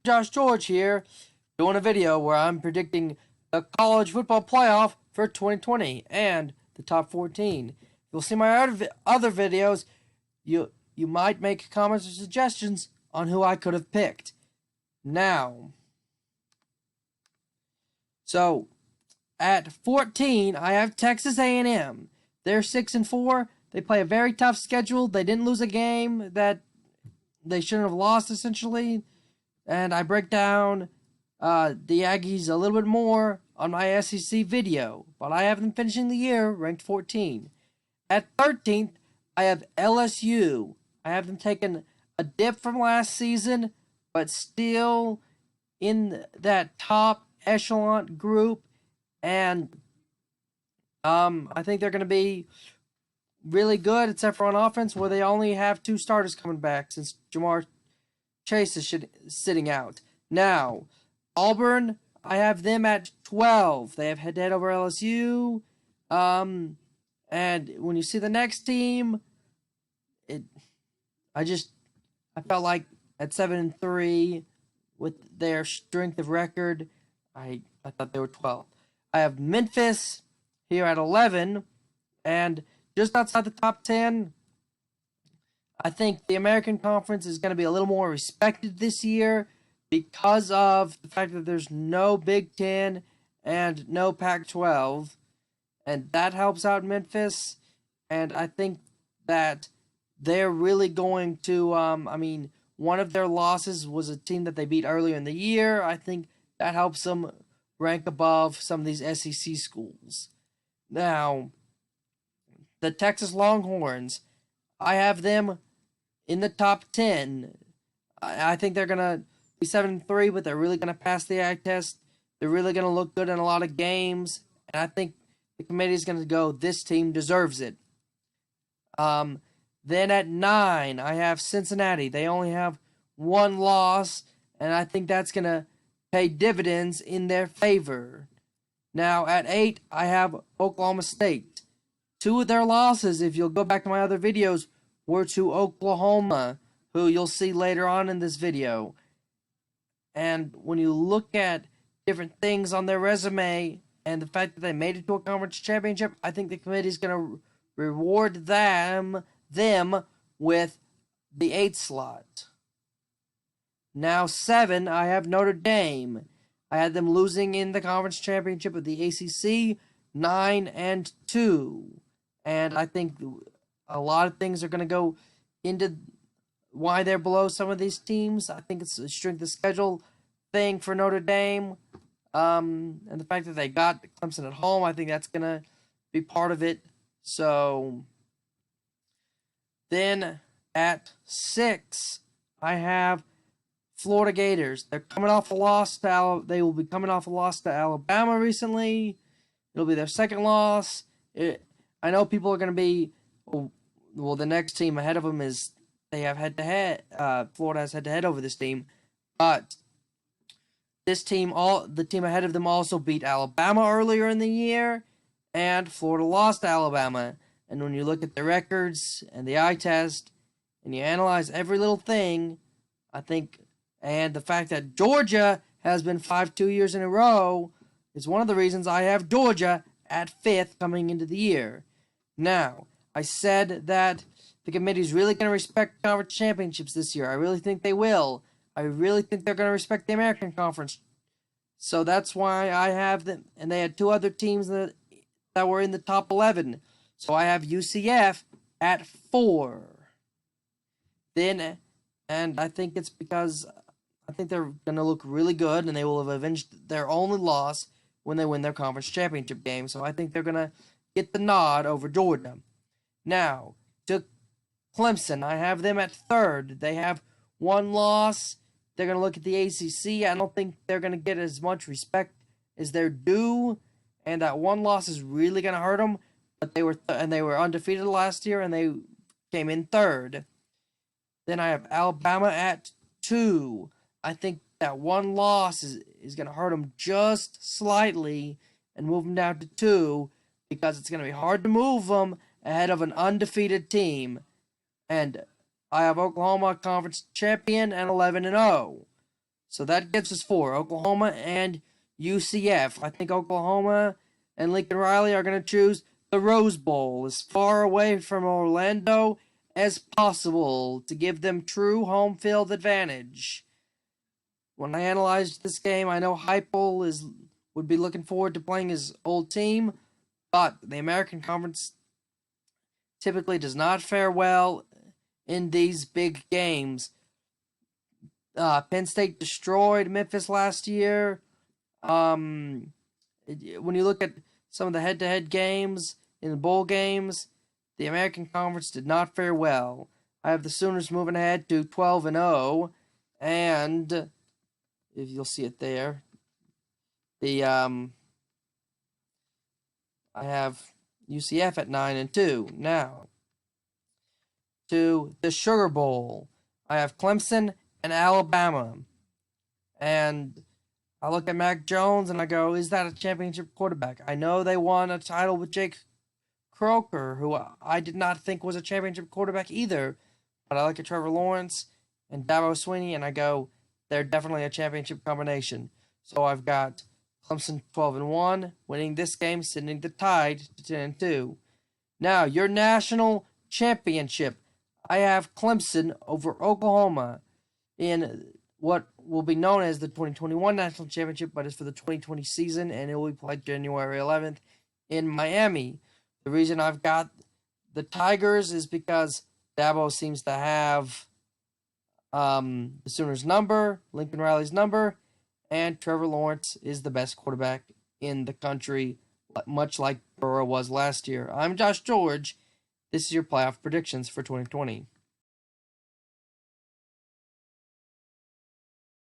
Josh George here, doing a video where I'm predicting the college football playoff for 2020 and the top 14. You'll see my other videos. You might make comments or suggestions on who I could have picked. Now, so at 14, I have Texas A&M. They're 6-4. They play a very tough schedule. They didn't lose a game that they shouldn't have lost, essentially. And I break down the Aggies a little bit more on my SEC video. But I have them finishing the year ranked 14. At 13th, I have LSU. I have them taking a dip from last season, but still in that top echelon group. And I think they're going to be really good, except for on offense, where they only have 2 starters coming back since Jamar Chase is sitting out. Now, Auburn, I have them at 12. They have head-to-head over LSU. And when you see the next team, I felt like at 7-3, with their strength of record, I thought they were 12. I have Memphis here at 11, and just outside the top 10. I think the American Conference is going to be a little more respected this year because of the fact that there's no Big Ten and no Pac-12, and that helps out Memphis. And I think that they're really going to, one of their losses was a team that they beat earlier in the year. I think that helps them rank above some of these SEC schools. Now, the Texas Longhorns, I have them in the top 10. I think they're going to be 7-3, but they're really going to pass the eye test. They're really going to look good in a lot of games. And I think the committee is going to go, this team deserves it. Then at 9, I have Cincinnati. They only have 1 loss, and I think that's going to pay dividends in their favor. Now, at 8, I have Oklahoma State. 2 of their losses, if you'll go back to my other videos, were to Oklahoma, who you'll see later on in this video. And when you look at different things on their resume and the fact that they made it to a conference championship, I think the committee is going to reward them with the 8th slot. Now 7, I have Notre Dame. I had them losing in the conference championship of the ACC, 9-2. And I think a lot of things are going to go into why they're below some of these teams. I think it's a strength of schedule thing for Notre Dame. And the fact that they got Clemson at home, I think that's going to be part of it. So then at 6, I have Florida Gators. They're coming off a loss to they will be coming off a loss to Alabama recently. It'll be their 2nd loss. I know people are going to be, well, the next team ahead of them is they have head-to-head. Florida has head-to-head over this team, but this team, the team ahead of them, also beat Alabama earlier in the year, and Florida lost to Alabama. And when you look at the records and the eye test, and you analyze every little thing, I think, and the fact that Georgia has been 5-2 years in a row is one of the reasons I have Georgia at 5th coming into the year. Now, I said that the committee is really going to respect conference championships this year. I really think they will. I really think they're going to respect the American Conference. So that's why I have them. And they had 2 other teams that were in the top 11. So I have UCF at 4. Then, and I think it's because I think they're going to look really good, and they will have avenged their only loss when they win their conference championship game. So I think they're going to get the nod over Georgia. Now, to Clemson, I have them at 3rd. They have 1 loss. They're going to look at the ACC. I don't think they're going to get as much respect as they're due, and that 1 loss is really going to hurt them. But they were undefeated last year, and they came in 3rd. Then I have Alabama at 2. I think that 1 loss is going to hurt them just slightly and move them down to 2, because it's going to be hard to move them ahead of an undefeated team. And I have Oklahoma conference champion and 11-0. So that gives us 4, Oklahoma and UCF. I think Oklahoma and Lincoln Riley are going to choose the Rose Bowl, as far away from Orlando as possible, to give them true home field advantage. When I analyzed this game, I know Heupel would be looking forward to playing his old team, but the American Conference typically does not fare well in these big games. Penn State destroyed Memphis last year. When you look at some of the head-to-head games in the bowl games, the American Conference did not fare well. I have the Sooners moving ahead to 12-0, and if you'll see it there, I have UCF at 9-2. Now, to the Sugar Bowl, I have Clemson and Alabama. And I look at Mac Jones and I go, is that a championship quarterback? I know they won a title with Jake Croker, who I did not think was a championship quarterback either. But I look at Trevor Lawrence and Dabo Swinney and I go, they're definitely a championship combination. So I've got Clemson 12-1, winning this game, sending the Tide to 10-2. Now, your national championship. I have Clemson over Oklahoma in what will be known as the 2021 National Championship, but it's for the 2020 season, and it will be played January 11th in Miami. The reason I've got the Tigers is because Dabo seems to have the Sooners' number, Lincoln Riley's number, and Trevor Lawrence is the best quarterback in the country, much like Burrow was last year. I'm Josh George. This is your playoff predictions for 2020.